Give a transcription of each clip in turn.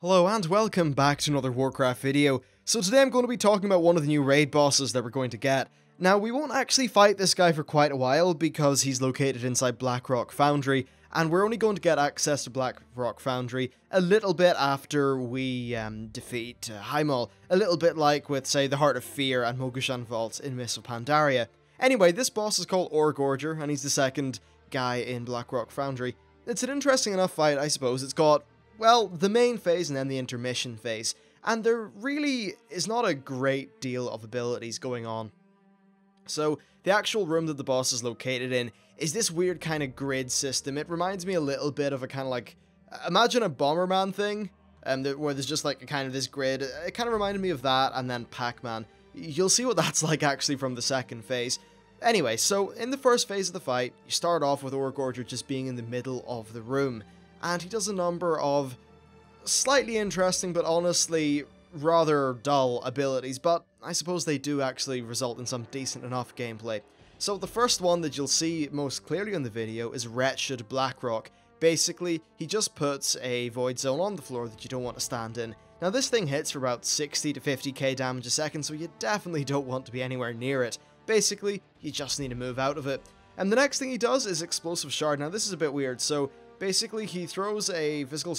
Hello and welcome back to another Warcraft video. So today I'm going to be talking about one of the new raid bosses that we're going to get. Now we won't actually fight this guy for quite a while because he's located inside Blackrock Foundry, and we're only going to get access to Blackrock Foundry a little bit after we defeat Hymal, a little bit like with, say, the Heart of Fear and Mogushan Vaults in Mists of Pandaria. Anyway, this boss is called Oregorger, and he's the second guy in Blackrock Foundry. It's an interesting enough fight, I suppose. It's got, well, the main phase and then the intermission phase, and there really is not a great deal of abilities going on. So, the actual room that the boss is located in is this weird kind of grid system. It reminds me a little bit of a kind of like, imagine a Bomberman thing, where there's just like a kind of this grid. It kind of reminded me of that, and then Pac-Man. You'll see what that's like actually from the second phase. Anyway, so in the first phase of the fight, you start off with Oregorger just being in the middle of the room, and he does a number of slightly interesting but honestly rather dull abilities, but I suppose they do actually result in some decent enough gameplay. So the first one that you'll see most clearly in the video is Wretched Blackrock. Basically, he just puts a void zone on the floor that you don't want to stand in. Now this thing hits for about 60 to 50k damage a second, so you definitely don't want to be anywhere near it. Basically, you just need to move out of it. And the next thing he does is Explosive Shard. Now this is a bit weird, so basically he throws a physical,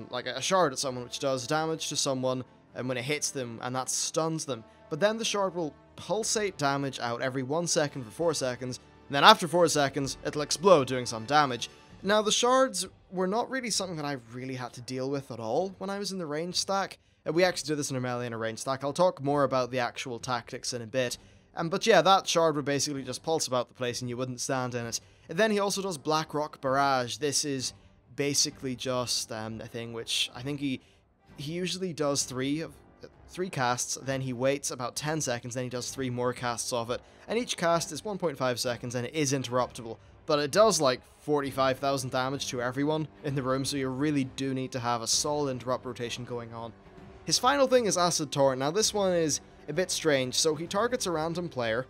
like a shard at someone which does damage to someone when it hits them, and that stuns them. But then the shard will pulsate damage out every 1 second for 4 seconds, and then after 4 seconds, it'll explode doing some damage. Now the shards were not really something that I really had to deal with at all when I was in the range stack. We actually did this in a melee and a range stack. I'll talk more about the actual tactics in a bit. But yeah, that shard would basically just pulse about the place and you wouldn't stand in it. And then he also does Blackrock Barrage. This is basically just a thing which I think he usually does three casts, then he waits about 10 seconds, then he does 3 more casts of it. And each cast is 1.5 seconds and it is interruptible. But it does like 45,000 damage to everyone in the room, so you really do need to have a solid interrupt rotation going on. His final thing is Acid Torrent. Now this one is a bit strange. So he targets a random player.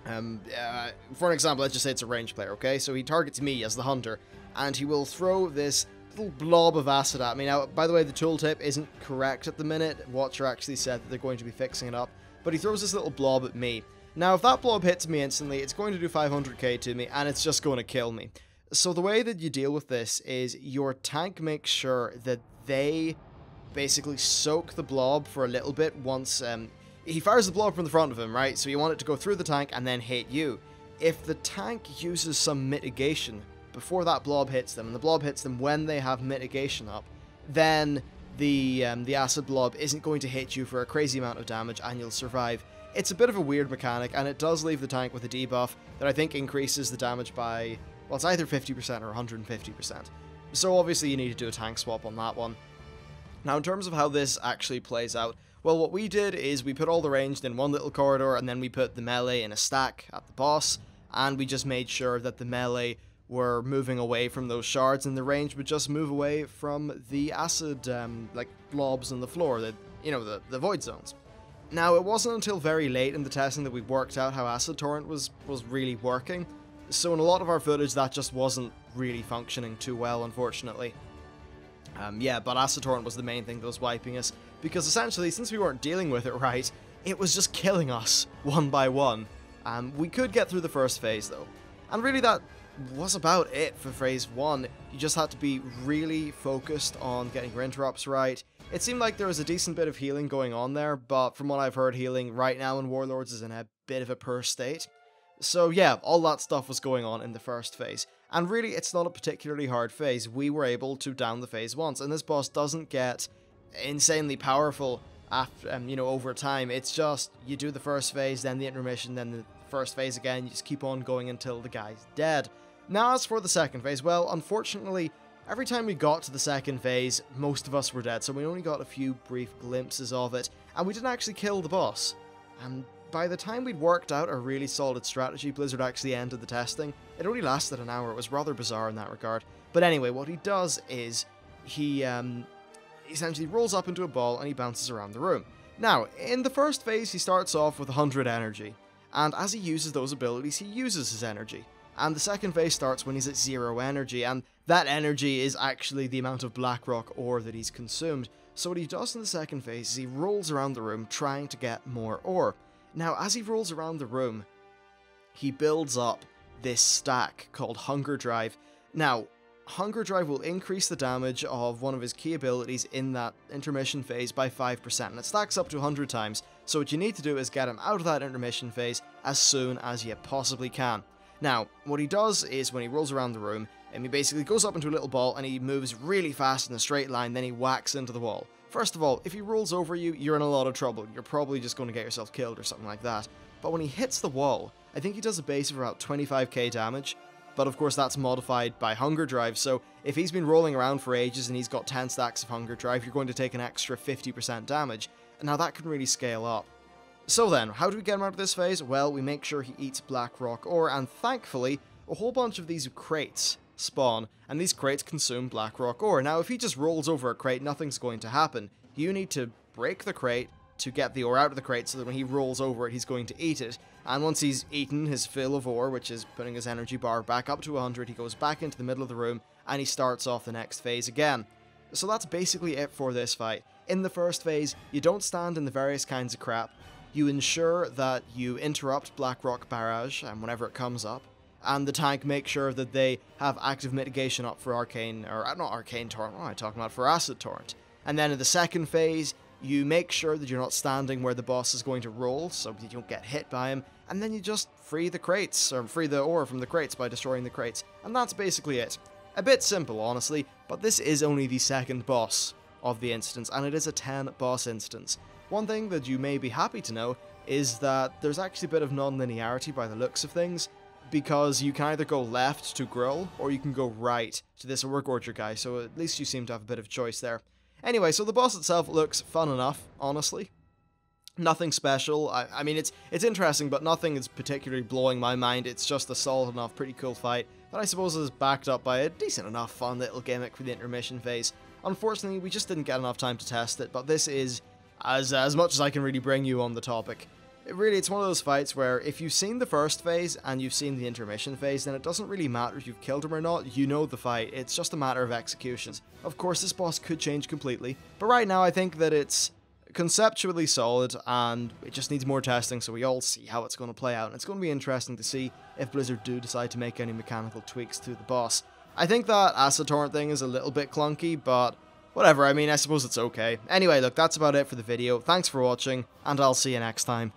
For an example, let's just say it's a ranged player, okay? So he targets me as the hunter, and he will throw this little blob of acid at me. Now, by the way, the tooltip isn't correct at the minute. Watcher actually said that they're going to be fixing it up, but he throws this little blob at me. Now, if that blob hits me instantly, it's going to do 500k to me, and it's just going to kill me. So the way that you deal with this is your tank makes sure that they basically soak the blob for a little bit once he fires the blob from the front of him, right? So you want it to go through the tank and then hit you. If the tank uses some mitigation before that blob hits them, and the blob hits them when they have mitigation up, then the acid blob isn't going to hit you for a crazy amount of damage and you'll survive. It's a bit of a weird mechanic, and it does leave the tank with a debuff that I think increases the damage by, well, it's either 50% or 150%. So obviously you need to do a tank swap on that one. Now, in terms of how this actually plays out, well, what we did is we put all the ranged in one little corridor, and then we put the melee in a stack at the boss, and we just made sure that the melee were moving away from those shards, and the range would just move away from the acid, like, blobs on the floor, the void zones. Now, it wasn't until very late in the testing that we worked out how Acid Torrent was really working, so in a lot of our footage that just wasn't really functioning too well, unfortunately. Yeah, but Acid Torrent was the main thing that was wiping us, because essentially, since we weren't dealing with it right, it was just killing us, one by one. We could get through the first phase, though. And really, that was about it for phase 1. You just had to be really focused on getting your interrupts right. It seemed like there was a decent bit of healing going on there, but from what I've heard, healing right now in Warlords is in a bit of a poor state. So yeah, all that stuff was going on in the first phase. And really, it's not a particularly hard phase. We were able to down the phase once, and this boss doesn't get insanely powerful after, over time. It's just, you do the first phase, then the intermission, then the first phase again. You just keep on going until the guy's dead. Now, as for the second phase, well, unfortunately, every time we got to the second phase, most of us were dead, so we only got a few brief glimpses of it, and we didn't actually kill the boss. And by the time we'd worked out a really solid strategy, Blizzard actually ended the testing. It only lasted an hour. It was rather bizarre in that regard. But anyway, what he does is he essentially rolls up into a ball and he bounces around the room. Now, in the first phase, he starts off with 100 energy, and as he uses those abilities, he uses his energy. and the second phase starts when he's at 0 energy, and that energy is actually the amount of Blackrock ore that he's consumed. So what he does in the second phase is he rolls around the room trying to get more ore. Now, as he rolls around the room, he builds up this stack called Hunger Drive. Now, Hunger Drive will increase the damage of one of his key abilities in that intermission phase by 5%, and it stacks up to 100 times, so what you need to do is get him out of that intermission phase as soon as you possibly can. Now, what he does is when he rolls around the room, he basically goes up into a little ball and he moves really fast in a straight line, then he whacks into the wall. First of all, if he rolls over you, you're in a lot of trouble. You're probably just going to get yourself killed or something like that. But when he hits the wall, I think he does a base of about 25k damage, but of course that's modified by Hunger Drive, so if he's been rolling around for ages and he's got 10 stacks of Hunger Drive, you're going to take an extra 50% damage, and now that can really scale up. So then, how do we get him out of this phase? Well, we make sure he eats Blackrock ore, and thankfully, a whole bunch of these crates spawn, and these crates consume Blackrock ore. Now, if he just rolls over a crate, nothing's going to happen. You need to break the crate to get the ore out of the crate so that when he rolls over it, he's going to eat it. And once he's eaten his fill of ore, which is putting his energy bar back up to 100, he goes back into the middle of the room, and he starts off the next phase again. So that's basically it for this fight. In the first phase, you don't stand in the various kinds of crap. You ensure that you interrupt Blackrock Barrage whenever it comes up, and the tank makes sure that they have active mitigation up for Arcane, or not Arcane Torrent, what am I talking about, for Acid Torrent. And then in the second phase, you make sure that you're not standing where the boss is going to roll, so that you don't get hit by him, and then you just free the crates, or free the ore from the crates by destroying the crates, and that's basically it. A bit simple, honestly, but this is only the second boss of the instance, and it is a 10 boss instance. One thing that you may be happy to know is that there's actually a bit of non-linearity by the looks of things, because you can either go left to Grull, or you can go right to this Oregorger guy, so at least you seem to have a bit of choice there. Anyway, so the boss itself looks fun enough, honestly. Nothing special. I mean, it's interesting, but nothing is particularly blowing my mind. It's just a solid enough, pretty cool fight that I suppose is backed up by a decent enough fun little gimmick for the intermission phase. Unfortunately, we just didn't get enough time to test it, but this is as much as I can really bring you on the topic. It's one of those fights where if you've seen the first phase and you've seen the intermission phase, then it doesn't really matter if you've killed him or not, you know the fight, it's just a matter of executions. Of course, this boss could change completely, but right now I think that it's conceptually solid, and it just needs more testing so we all see how it's going to play out, and it's going to be interesting to see if Blizzard do decide to make any mechanical tweaks to the boss. I think that Acid Torrent thing is a little bit clunky, but whatever, I mean, I suppose it's okay. Anyway, look, that's about it for the video. Thanks for watching, and I'll see you next time.